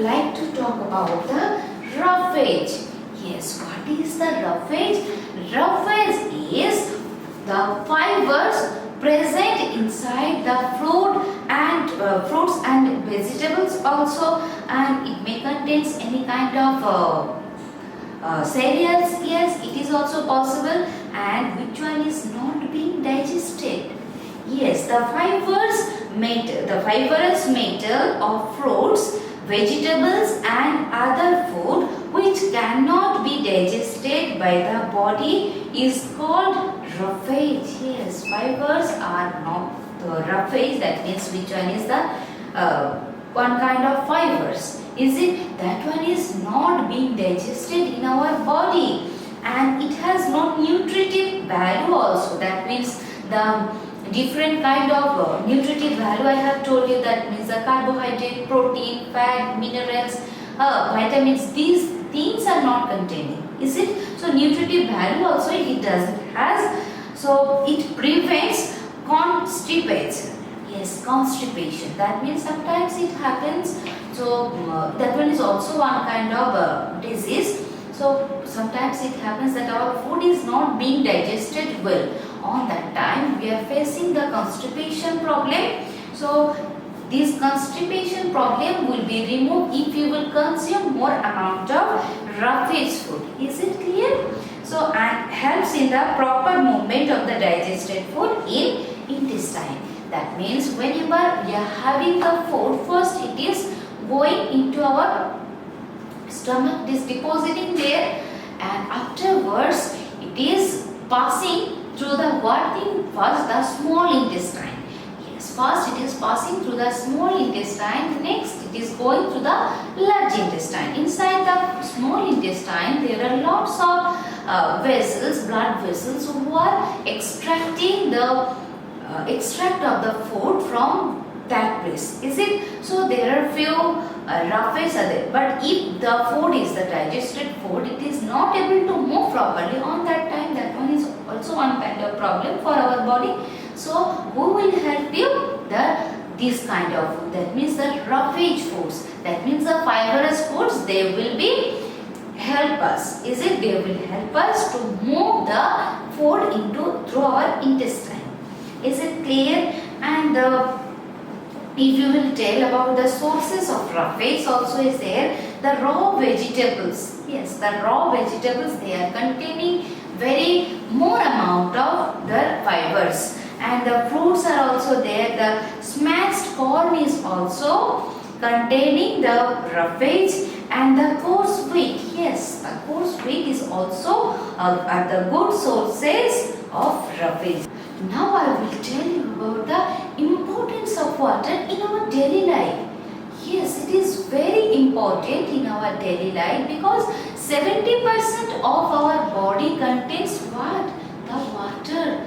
like to talk about the roughage. Yes, what is the roughage? Roughage is the fibers present inside the fruits and vegetables also, and it may contains any kind of cereals. Yes, it is also possible. And which one is not being digested? Yes, the fibrous matter of fruits, vegetables and other food which cannot be digested by the body is called roughage. Yes, fibers are not the roughage. That means which one is the one kind of fibers? Is it that one is not being digested in our body, and it has no nutritive value also. That means the different kind of nutritive value I have told you, that means the carbohydrate, protein, fat, minerals, vitamins, these things are not containing, is it? So nutritive value also it doesn't has. So it prevents constipation. Yes, constipation. That means sometimes it happens. So that one is also one kind of disease. So sometimes it happens that our food is not being digested well. On that time we are facing the constipation problem. So this constipation problem will be removed if you will consume more amount of roughage food. Is it clear? So and helps in the proper movement of the digested food in intestine. That means whenever we are having the food, first it is going into our stomach, it is depositing there, and afterwards it is passing through the what thing? First the small intestine. Yes, first it is passing through the small intestine, next it is going through the large intestine. Inside the small intestine there are lots of vessels, blood vessels, who are extracting the extract of the food from that place. Is it? So there are few roughage are there. But if the food is the digested food, it is not able to move properly. On that time, that one is also one kind of problem for our body. So who will help you? This kind of food. That means the roughage foods. That means the fibrous foods. They will be help us. Is it? They will help us to move the food into through our intestine. Is it clear? And if you will tell about the sources of roughage also is there, the raw vegetables. Yes, the raw vegetables, they are containing very more amount of the fibers, and the fruits are also there. The smashed corn is also containing the roughage, and the coarse wheat. Yes, the coarse wheat is also are the good sources of roughage. Now I will tell you about the importance of water in our daily life. Yes, it is very important in our daily life because 70% of our body contains what? The water.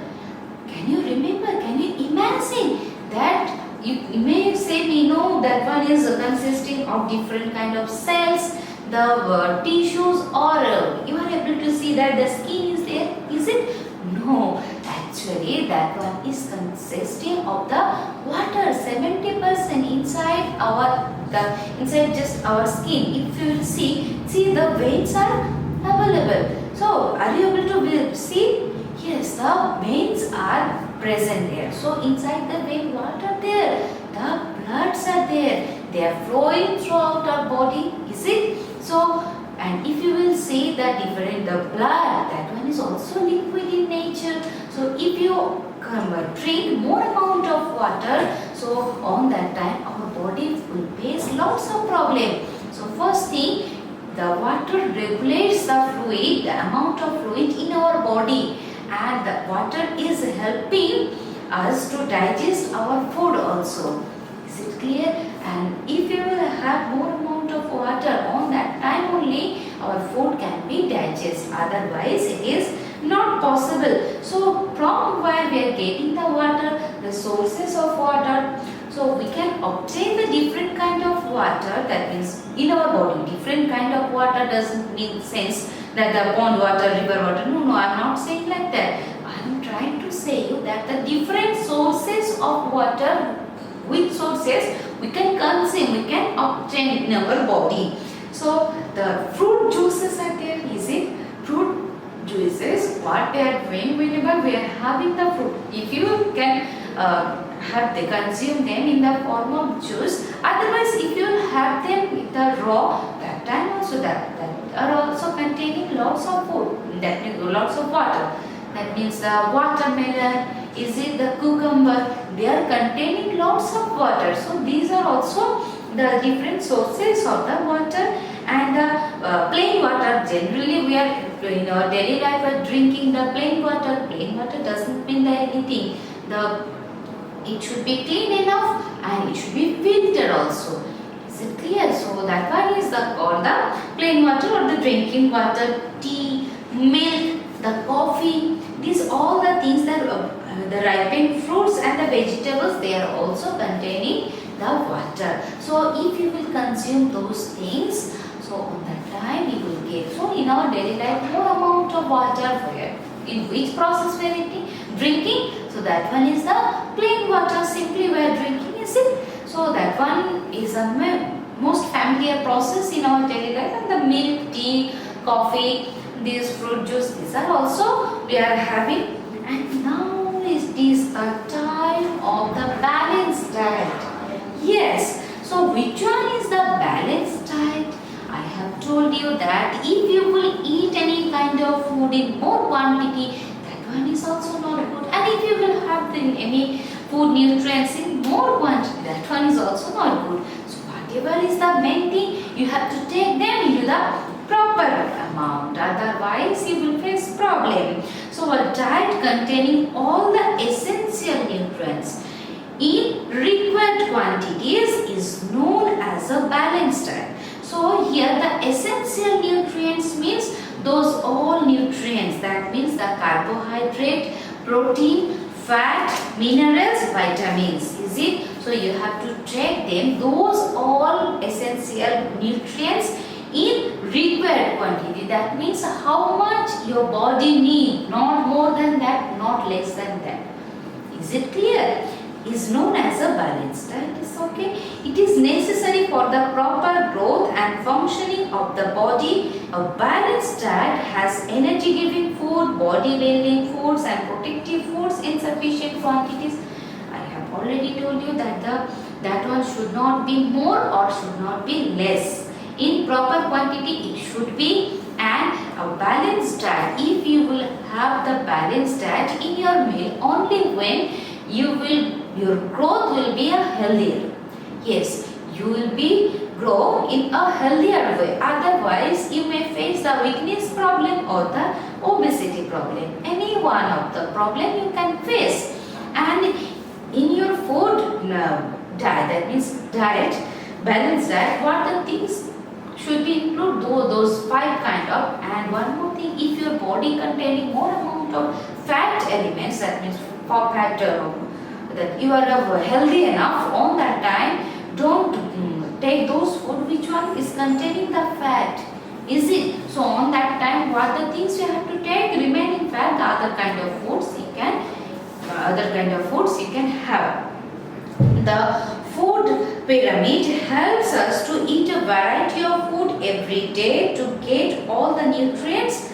Can you remember? Can you imagine that? You may say we know that one is consisting of different kind of cells, the tissues, or you are able to see that the skin is there. Is it? No. Actually, that one is consisting of the water. 70% inside just our skin. If you will see the veins are available. So, are you able to see? Yes, the veins are present there. So, inside the vein, what are there? The bloods are there. They are flowing throughout our body. Is it? So, and if you will see the blood, that one is also liquid in nature. So if you drink more amount of water, so on that time our body will face lots of problem. So first thing, the water regulates the fluid, the amount of fluid in our body, and the water is helping us to digest our food also. Is it clear? And if you will have more amount of water, on that time only our food can be digested. Otherwise it is not possible. So from where we are getting the water, the sources of water, so we can obtain the different kind of water. That means in our body, different kind of water doesn't mean sense that the pond water, river water. No, I am not saying like that. I am trying to say you that the different sources of water, which sources we can consume, we can obtain in our body. So the fruit juices are there, is it? Fruit juices, what we are doing whenever we are having the fruit, if you can have they consume them in the form of juice, otherwise if you have them in the raw, that time also that are also containing lots of food, that means lots of water. That means the watermelon, is it the cucumber, they are containing lots of water. So these are also the different sources of the water. And the plain water, generally we are in our daily life are drinking the plain water. Plain water doesn't mean that anything. It should be clean enough and it should be filtered also. Is it clear? So that one is called the plain water or the drinking water. Tea, milk, the coffee, these all the things that the ripened fruits and the vegetables, they are also containing the water. So if you will consume those things, so on that time you will get, so in our daily life more amount of water where, in which process we are drinking, so that one is the plain water, simply we are drinking, is it? So that one is a most familiar process in our daily life. And the milk, tea, coffee, these fruit juice, these are also we are having. And now it is a time of the balanced diet. Yes, so which one is the balanced diet? I have told you that if you will eat any kind of food in more quantity, that one is also not good. And if you will have any food nutrients in more quantity, that one is also not good. So whatever is the main thing, you have to take them into the proper amount, otherwise you will face problem. So a diet containing all the essential nutrients in required quantities is known as a balanced diet. So here the essential nutrients means those all nutrients, that means the carbohydrate, protein, fat, minerals, vitamins, is it? So you have to take them, those all essential nutrients in required quantity. That means how much your body needs, not more than that, not less than that. Is it clear? Is known as a balanced diet. Is okay. It is necessary for the proper growth and functioning of the body. A balanced diet has energy-giving food, body-building foods, and protective foods in sufficient quantities. I have already told you that that one should not be more or should not be less. In proper quantity, it should be. And a balanced diet, if you will have the balanced diet in your meal, only when your growth will be a healthier. Yes, you will be grow in a healthier way. Otherwise, you may face the weakness problem or the obesity problem. Any one of the problem you can face. And in your food diet, that means diet, balanced diet, what the things should be include those 5 kind of. And one more thing, if your body containing more amount of fat elements, that means fat, that you are healthy enough on that time, don't take those food which one is containing the fat, is it? So on that time, what the things you have to take remaining fat, the other kind of foods you can have. The food pyramid helps us to eat a variety of food every day to get all the nutrients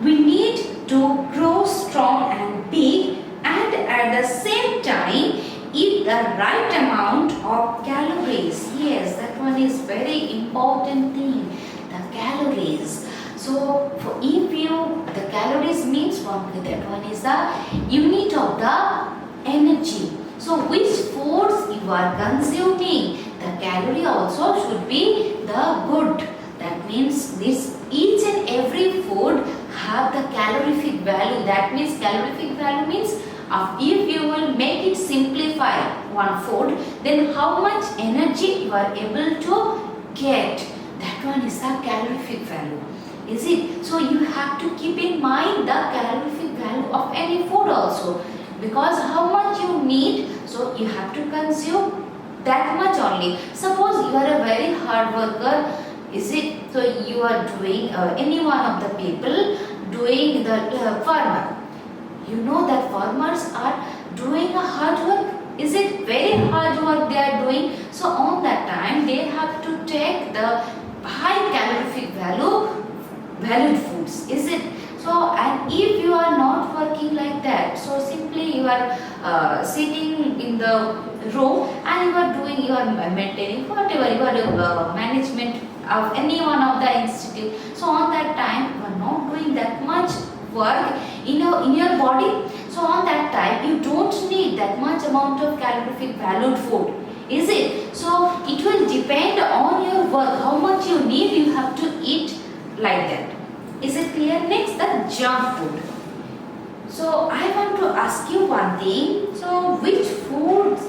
we need to grow strong and big, and at the same time eat the right amount of calories. Yes, that one is very important thing, the calories. So the calories means that one is the unit of the energy. So which foods you are consuming, the calorie also should be the good. That means each and every food have the calorific value. That means calorific value means if you will make it simplify one food, then how much energy you are able to get. That one is the calorific value. Is it? So you have to keep in mind the calorific value of any food also. Because how much you need, so you have to consume that much only. Suppose you are a very hard worker, is it? So you are doing, any one of the people doing the farmer. You know that farmers are doing a hard work. Is it very hard work they are doing? So on that time they have to take the high calorific valued foods, is it? So, and if you are not working like that, so simply you are sitting in the room and you are doing, you are maintaining whatever you are management of any one of the institute. So on that time you are not doing that much work in your body. So on that time you don't need that much amount of calorific valued food, is it? So it will depend on your work, how much you need, you have to eat like that. Is it clear? Next, the junk food. So I want to ask you one thing. So which foods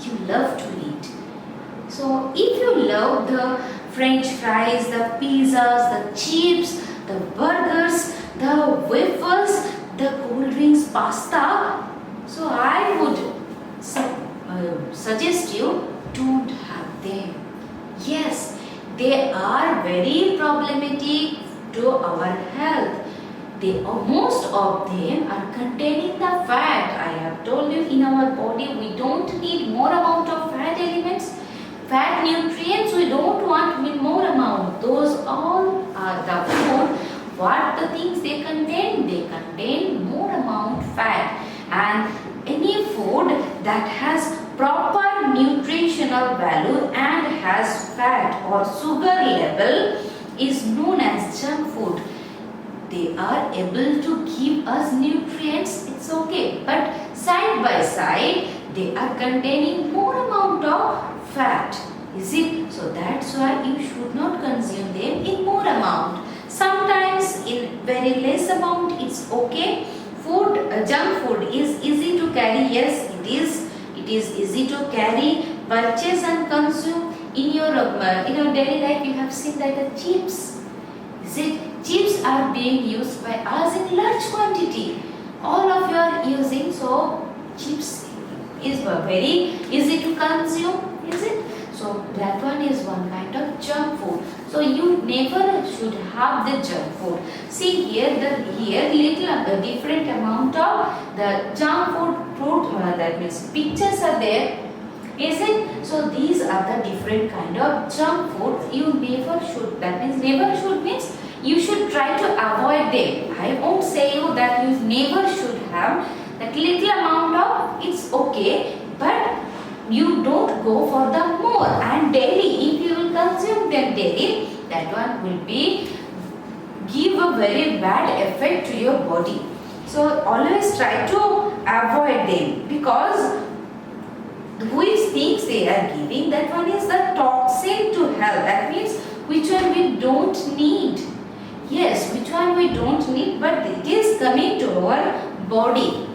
you love to eat? So if you love the French fries, the pizzas, the chips, the burgers, the wafers, the cold drinks, pasta, so I would suggest you don't have them. Yes, they are very problematic to our health. Most of them are containing the fat. I have told you, in our body we don't need more amount of fat elements, fat nutrients, we don't want more amount. Those all are the food. What the things they contain more amount fat, and any food that has proper nutritional value and has fat or sugar level is known as junk food. They are able to give us nutrients, it's okay, but side by side they are containing more amount of fat, is it? So that's why you should not consume them in more amount. Sometimes in very less amount it's okay. Junk food is easy to carry. Yes, it is easy to carry, purchase and consume. In your daily life you have seen that the chips, is it? Chips are being used by us in large quantity. All of you are using, so chips is very easy to consume, is it? So that one is one kind of junk food. So you never should have the junk food. See here, little different amount of the junk food that means pictures are there. Is it? So these are the different kind of junk food. You never should. That means never should means you should try to avoid them. I won't say you that you never should have that little amount of. It's okay, but you don't go for the more. And daily, if you will consume them daily, that one will be give a very bad effect to your body. So always try to avoid them, because which things they are giving, that one is the toxin to health. That means which one we don't need. Yes, which one we don't need, but it is coming to our body.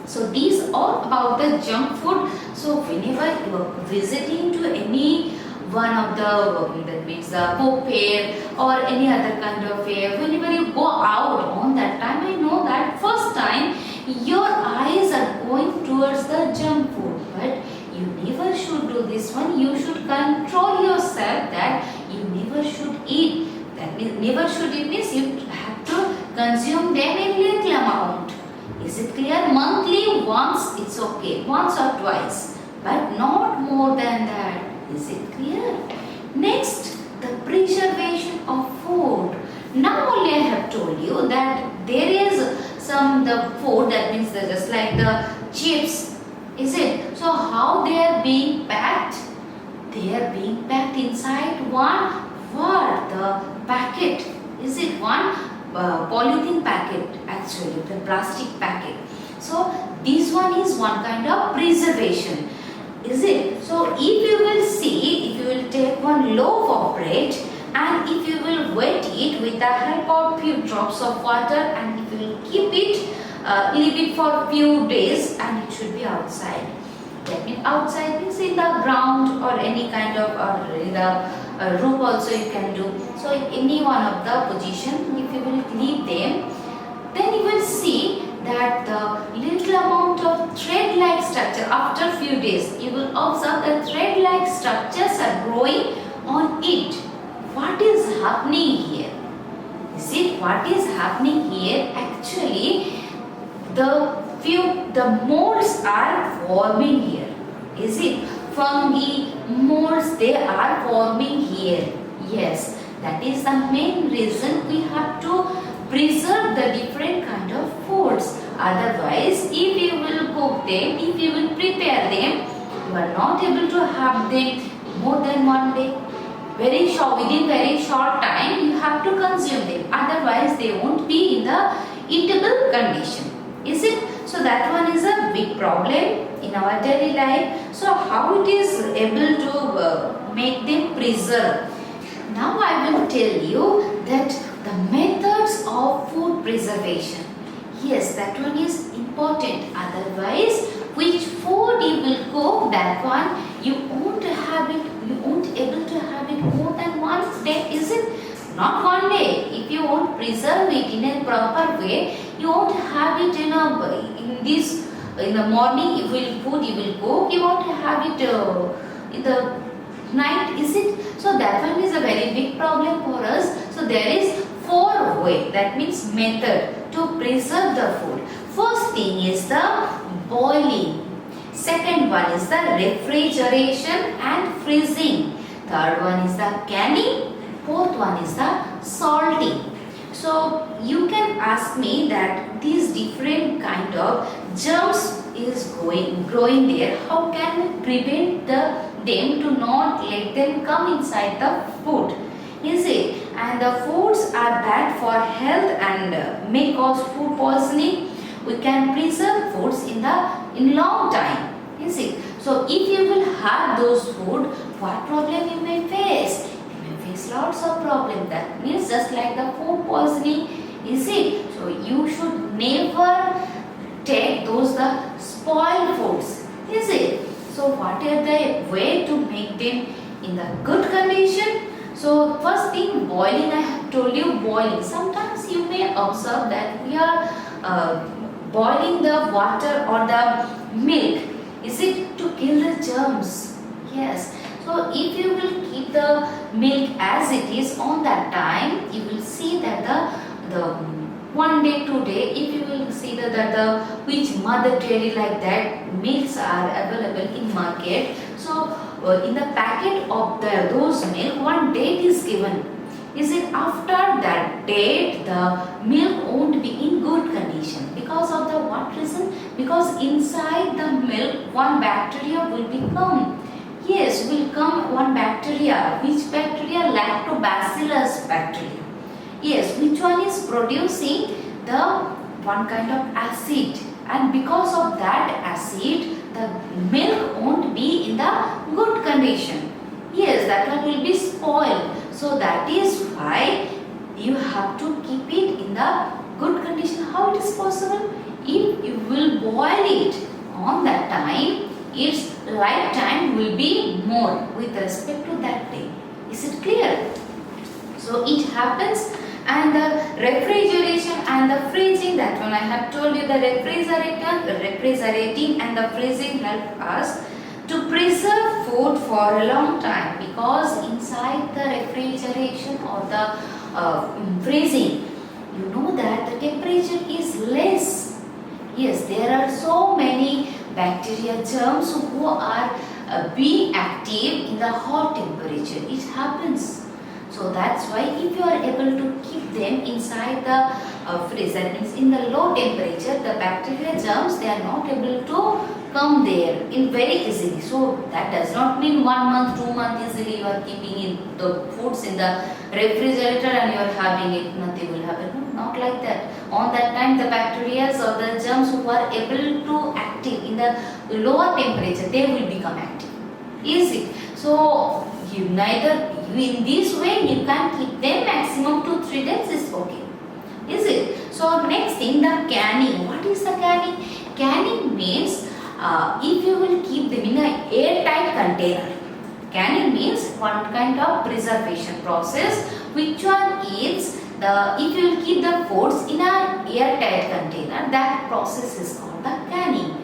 So these all about the junk food. So whenever you are visiting to any one of the that means the book fair or any other kind of fair, whenever you go out on that time, I know that first time your eyes are going towards the junk food, but you never should do this one. You should control yourself that you never should eat. That means never should eat means you have to consume them in little amount. Is it clear? Monthly once it's okay, once or twice, but not more than that. Is it clear? Next, the preservation of food. Now only I have told you that there is the food, that means just like the chips, is it? So how they are being packed? They are being packed inside the packet. Is it one polythene packet, actually the plastic packet? So this one is one kind of preservation, is it? So if you will see, if you will take one loaf of bread and if you will wet it with the help of few drops of water, and if you will keep it, leave it for few days, and it should be outside. That means outside means in the ground or any kind of, or in the roof also you can do. So in any one of the position, if you will leave them, then you will see that the little amount of thread-like structure after few days, you will observe that thread-like structures are growing on it. What is happening here? Is it what is happening here? Actually, the molds are forming here. Is it? fungi, molds, they are forming here. Yes, that is the main reason we have to preserve the different kind of foods. Otherwise, if you will cook them, if you will prepare them, you are not able to have them more than one day. Within very short time, you have to consume them. Otherwise, they won't be in the eatable condition. Is it? So that one is a big problem in our daily life. So how it is able to make them preserve? Now I will tell you that the methods of food preservation. Yes, that one is important. Otherwise, which food you will cook, that one you won't have it. You won't able to have it more than one day. Is it? Not one day. If you won't preserve it in a proper way, you won't have it in the morning. You will cook. You won't have it in the night. Is it? So that one is a very big problem for us. So there is 4 ways. That means method to preserve the food. First thing is the boiling. Second one is the refrigeration and freezing. Third one is the canning. Fourth one is the salting. So you can ask me that these different kind of germs is growing there. How can we prevent them to not let them come inside the food? Is it? And the foods are bad for health and may cause food poisoning. We can preserve foods in long time. Is it? So if you will have those food, what problem you may face? You may face lots of problem. That means just like the food poisoning. Is it? So you should never take those the spoiled foods. Is it? So what are the way to make them in the good condition? So first thing, boiling. I have told you boiling. Sometimes you may observe that we are boiling the water or the milk. Is it to kill the germs? Yes. So if you will keep the milk as it is on that time, you will see that the 1 day, 2 day, if you will see that which mother dairy like that milks are available in market. So in the packet of those milk, one date is given. Is it after that date the milk won't be in good condition? Because of the what reason? Because inside the milk one bacteria will become. Yes, will come one bacteria. Which bacteria? Lactobacillus bacteria. Yes, which one is producing the one kind of acid, and because of that acid the milk won't be in the good condition. Yes, that one will be spoiled. So that is why you have to keep it in the good condition. How it is possible? If you will boil it on that time, its lifetime will be more with respect to that day. Is it clear? So it happens. And the refrigeration and the freezing, that one I have told you, the refrigerating and the freezing help us to preserve food for a long time, because inside the refrigeration or the freezing, you know that the temperature is less. Yes, there are so many bacteria, germs who are being active in the hot temperature. It happens. So that's why if you are able to keep them inside the freezer, that means in the low temperature, the bacteria germs, they are not able to come there in very easily. So that does not mean 1 month, 2 months easily you are keeping in the foods in the refrigerator and you are having it, nothing will happen. No, not like that. On that time the bacteria or the germs who are able to active in the lower temperature, they will become active. Easy. So in this way you can keep them maximum 2-3 days is okay. Is it? So next thing, the canning. What is the canning? Canning means if you will keep them in an airtight container. Canning means one kind of preservation process. Which one is if you will keep the foods in an airtight container, that process is called the canning.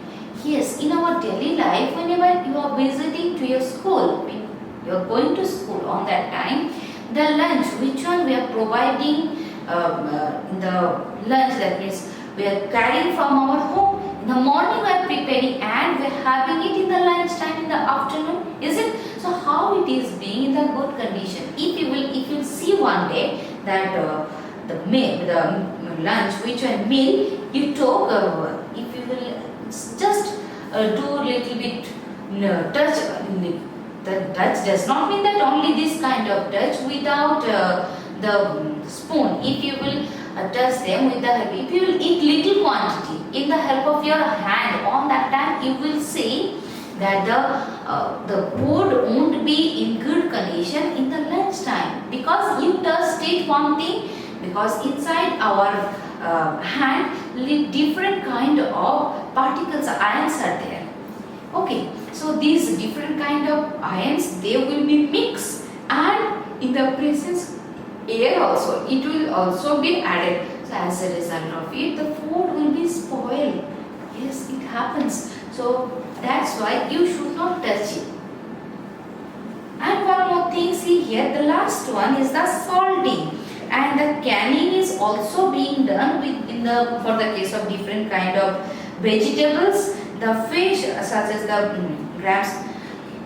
Yes, in our daily life, whenever you are visiting to your school, when you are going to school on that time, the lunch, which one we are providing in the lunch, that means we are carrying from our home. In the morning we are preparing and we are having it in the lunch time in the afternoon. condition. If you see one day that the lunch which one meal you took, if you will just do a little bit touch. The touch does not mean that only this kind of touch without the spoon. If you will touch them with the help, if you will eat little quantity in the help of your hand, on that time you will see that the food won't be in good condition in the lunch time, because you tasted one thing, because inside our hand different kind of particles, ions are there. Okay, so these different kind of ions, they will be mixed, and in the presence air also, it will also be added. So as a result of it, the food will be spoiled. Yes, it happens. So that's why you should not touch it. And one more thing, see here, the last one is the salting. And the canning is also being done for the case of different kind of vegetables, the fish such as the grams,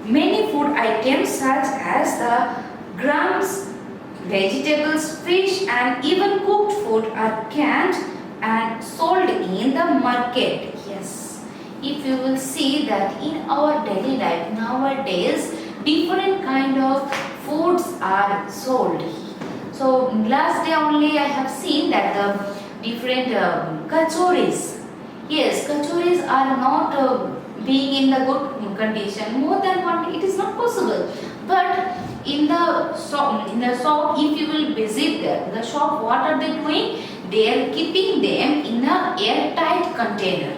many food items such as the grams, vegetables, fish and even cooked food are canned and sold in the market. Yes, if you will see that in our daily life nowadays, different kind of foods are sold. So last day only I have seen that the different kachoris. Yes, kachoris are not being in the good condition. More than one, it is not possible. But in the shop, if you will visit the shop, what are they doing? They are keeping them in a airtight container.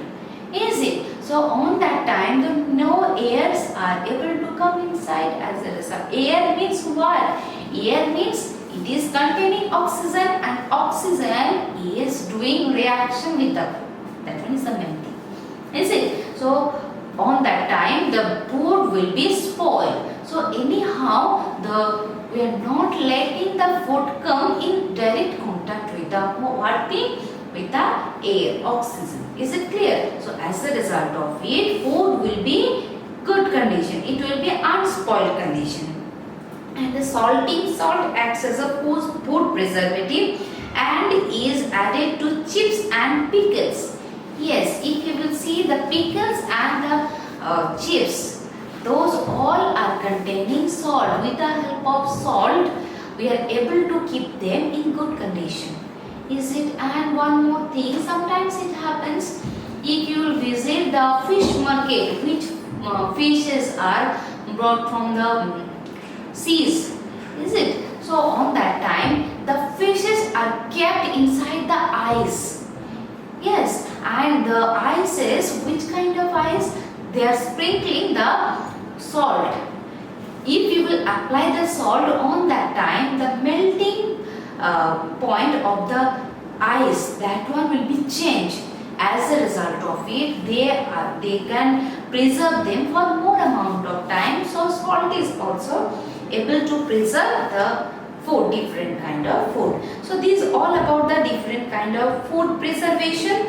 Is it? So on that time, no airs are able to come inside as a result. Air means what? Air means it is containing oxygen, and oxygen is doing reaction with the food. That one is the main thing. Is it? So on that time the food will be spoiled. So anyhow we are not letting the food come in direct contact with the what thing? With the air, oxygen. Is it clear? So as a result of it, food will be good condition. It will be unspoiled condition. And the salting salt acts as a food preservative and is added to chips and pickles. Yes, if you will see the pickles and the chips, those all are containing salt. With the help of salt, we are able to keep them in good condition. Is it? And one more thing, sometimes it happens, if you will visit the fish market, which fishes are brought from the seas, is it? So on that time, the fishes are kept inside the ice. Yes, and the ice is, which kind of ice? They are sprinkling the salt. If you will apply the salt on that time, the melting point of the ice, that one will be changed. As a result of it, they can preserve them for more amount of time. So salt is also able to preserve the food, different kind of food. So these all about the different kind of food preservation.